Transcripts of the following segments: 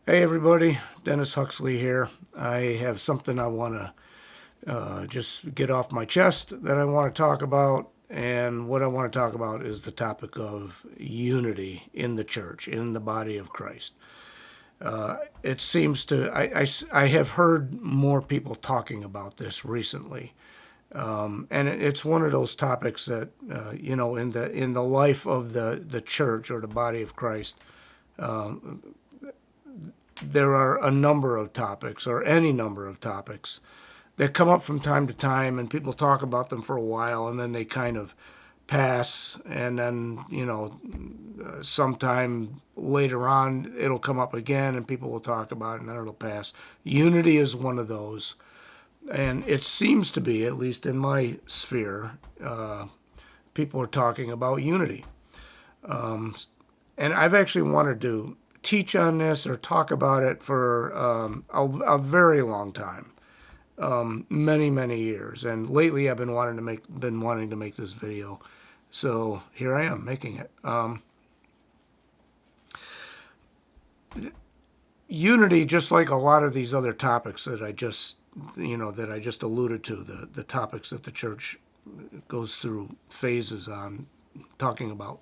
Hey everybody, Dennis Huxley here. I have something I want to just get off my chest that I want to talk about. And what I want to talk about is the topic of unity in the church, in the body of Christ. It seems to, I have heard more people talking about this recently. And it's one of those topics that, in the life of the church or the body of Christ, there are a number of topics, or any number of topics, that come up from time to time, and people talk about them for a while, and then they kind of pass, and then, sometime later on, it'll come up again, and people will talk about it, and then it'll pass. Unity is one of those, and it seems to be, at least in my sphere, people are talking about unity. And I've actually wanted to teach on this or talk about it for a very long time, many many years. And lately, I've been wanting to make this video, so here I am making it. Unity, just like a lot of these other topics that I just alluded to, the topics that the church goes through phases on talking about.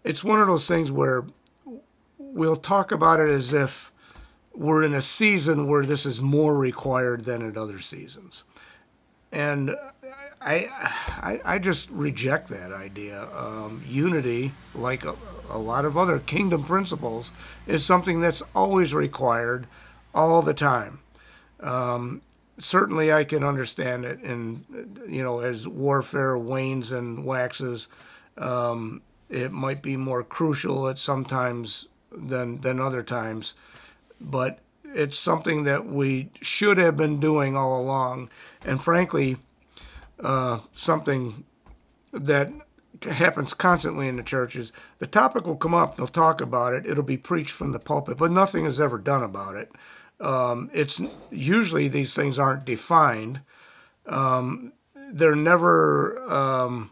It's one of those things where we'll talk about it as if we're in a season where this is more required than in other seasons. And I just reject that idea. Unity, like a lot of other kingdom principles, is something that's always required all the time. Certainly, I can understand it, and as warfare wanes and waxes, it might be more crucial at some times than other times, but it's something that we should have been doing all along, and frankly, something that happens constantly in the churches. The topic will come up, they'll talk about it, it'll be preached from the pulpit, but nothing is ever done about it. It's usually these things aren't defined. They're never.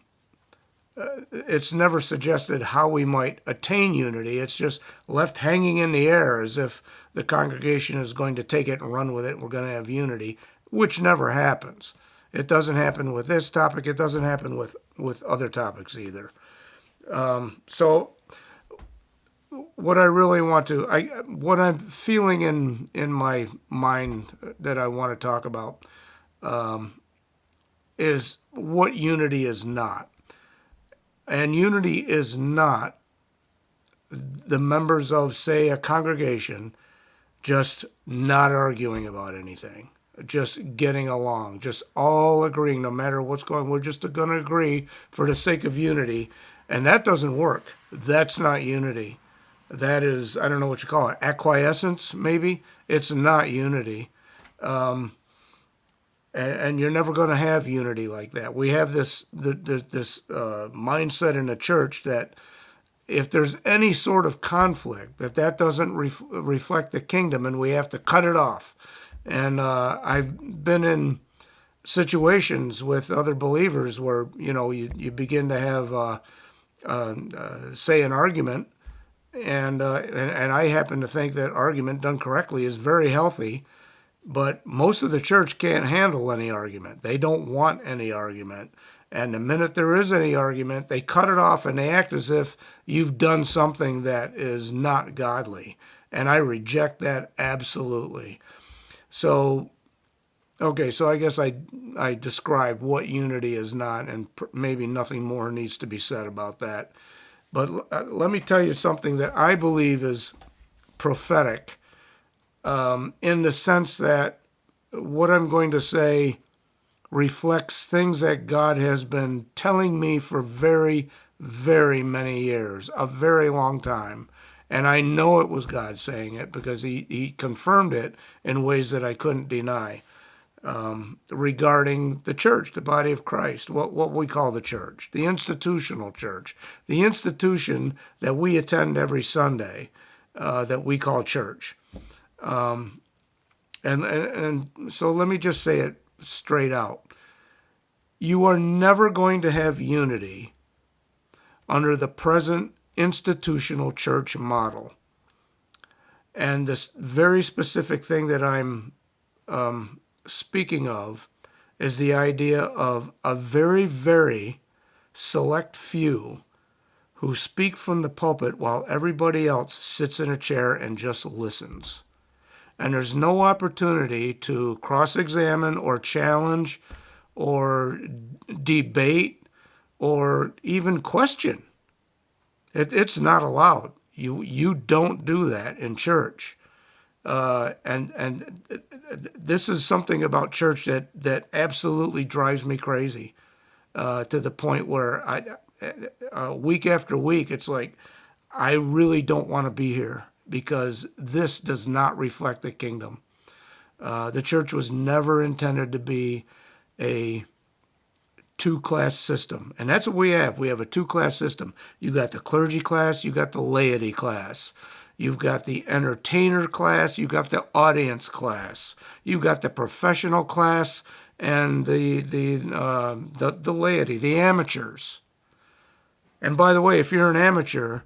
It's never suggested how we might attain unity. It's just left hanging in the air as if the congregation is going to take it and run with it. We're going to have unity, which never happens. It doesn't happen with this topic. It doesn't happen with other topics either. So what I really want to, what I'm feeling in my mind that I want to talk about is what unity is not. And unity is not the members of, say, a congregation just not arguing about anything, just getting along, just all agreeing no matter what's going on. We're just going to agree for the sake of unity. And that doesn't work. That's not unity. That is, I don't know what you call it, acquiescence, maybe? It's not unity. And you're never going to have unity like that. We have this mindset in the church that if there's any sort of conflict, that doesn't reflect the kingdom, and we have to cut it off. And I've been in situations with other believers where you begin to have say an argument, and I happen to think that argument done correctly is very healthy. But most of the church can't handle any argument. They don't want any argument. And the minute there is any argument, they cut it off and they act as if you've done something that is not godly. And I reject that absolutely. So, okay, so I guess I described what unity is not, and maybe nothing more needs to be said about that. But let me tell you something that I believe is prophetic. In the sense that what I'm going to say reflects things that God has been telling me for very, very many years, a very long time. And I know it was God saying it because he confirmed it in ways that I couldn't deny, regarding the church, the body of Christ, what we call the church, the institutional church, the institution that we attend every Sunday, that we call church. And so let me just say it straight out. You are never going to have unity under the present institutional church model. And this very specific thing that I'm speaking of is the idea of a very, very select few who speak from the pulpit while everybody else sits in a chair and just listens. And there's no opportunity to cross-examine or challenge or debate or even question. It's not allowed. You don't do that in church. And this is something about church that absolutely drives me crazy, to the point where week after week, it's like, I really don't want to be here because this does not reflect the kingdom. The church was never intended to be a two-class system. And that's what we have. We have a two-class system. You got the clergy class, you got the laity class. You've got the entertainer class, you've got the audience class. You've got the professional class and the laity, the amateurs. And by the way, if you're an amateur,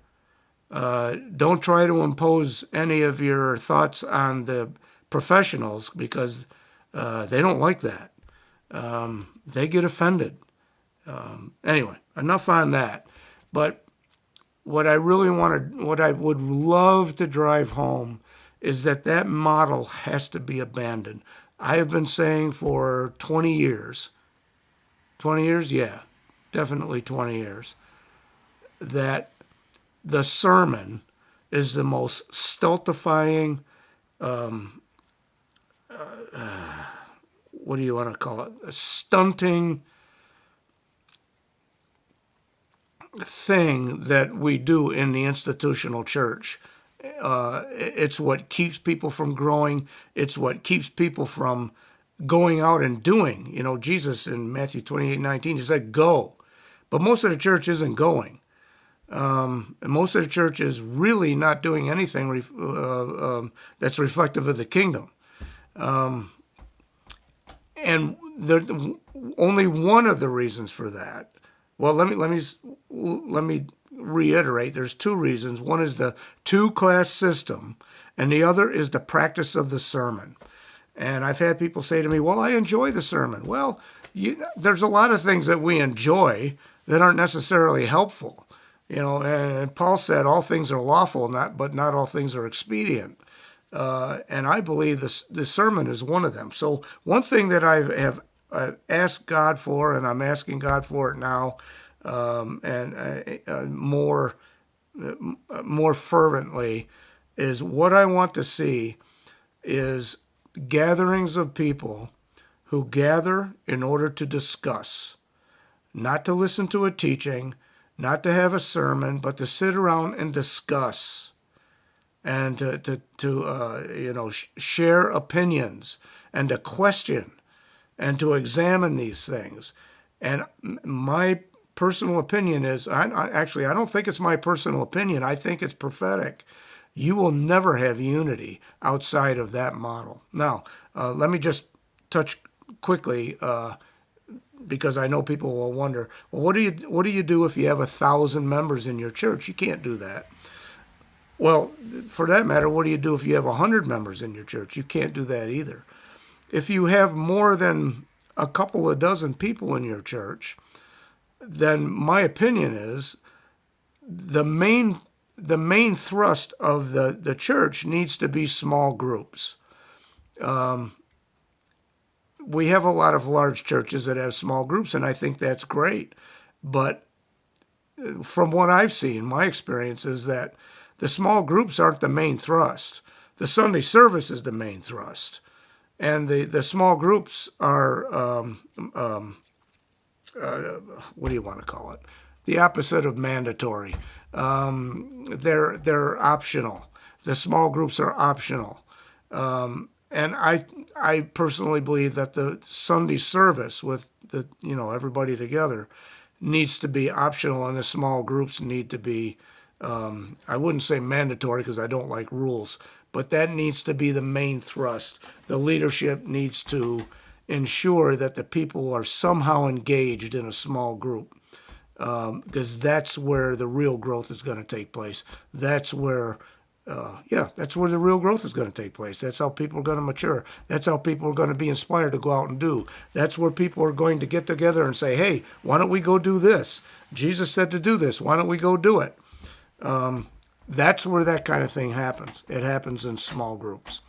don't try to impose any of your thoughts on the professionals because they don't like that. They get offended. Anyway, enough on that. But what I would love to drive home is that model has to be abandoned. I have been saying for 20 years, 20 years? Yeah, definitely 20 years, that the sermon is the most stultifying, what do you want to call it? A stunting thing that we do in the institutional church. It's what keeps people from growing. It's what keeps people from going out and doing. You know, Jesus in Matthew 28:19, he said, go. But most of the church isn't going. And most of the church is really not doing anything that's reflective of the kingdom. And only one of the reasons for that. Well, let me reiterate. There's two reasons. One is the two-class system, and the other is the practice of the sermon. And I've had people say to me, "Well, I enjoy the sermon." Well, there's a lot of things that we enjoy that aren't necessarily helpful. You know, and Paul said, "All things are lawful, but not all things are expedient." And I believe the sermon is one of them. So one thing that I've asked God for, and I'm asking God for it now, and more fervently, is what I want to see is gatherings of people who gather in order to discuss, not to listen to a teaching, not to have a sermon, but to sit around and discuss and to share opinions and to question and to examine these things. And my personal opinion is, I don't think it's my personal opinion. I think it's prophetic. You will never have unity outside of that model. Now, let me just touch quickly, because I know people will wonder, well, what do you do if you have 1,000 members in your church? You can't do that. Well, for that matter, what do you do if you have 100 members in your church? You can't do that either. If you have more than a couple of dozen people in your church, then my opinion is the main thrust of the church needs to be small groups. We have a lot of large churches that have small groups, and I think that's great. But from what I've seen, my experience is that the small groups aren't the main thrust. The Sunday service is the main thrust. And the small groups are, what do you want to call it? The opposite of mandatory. They're optional. The small groups are optional. And I personally believe that the Sunday service with everybody together needs to be optional, and the small groups need to be, I wouldn't say mandatory because I don't like rules, but that needs to be the main thrust. The leadership needs to ensure that the people are somehow engaged in a small group, because that's where the real growth is going to take place. That's where yeah, that's where the real growth is going to take place. That's how people are going to mature. That's how people are going to be inspired to go out and do. That's where people are going to get together and say, hey, why don't we go do this? Jesus said to do this. Why don't we go do it? That's where that kind of thing happens. It happens in small groups.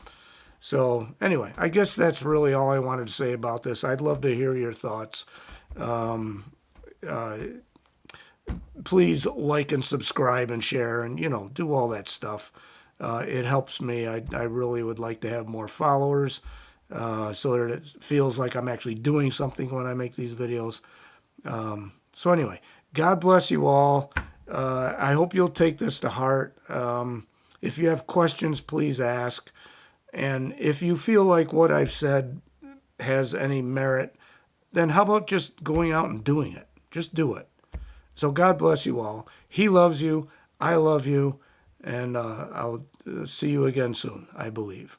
So, anyway, I guess that's really all I wanted to say about this. I'd love to hear your thoughts. Please like and subscribe and share and, do all that stuff. It helps me. I really would like to have more followers so that it feels like I'm actually doing something when I make these videos. So anyway, God bless you all. I hope you'll take this to heart. If you have questions, please ask. And if you feel like what I've said has any merit, then how about just going out and doing it? Just do it. So God bless you all. He loves you. I love you. And I'll see you again soon, I believe.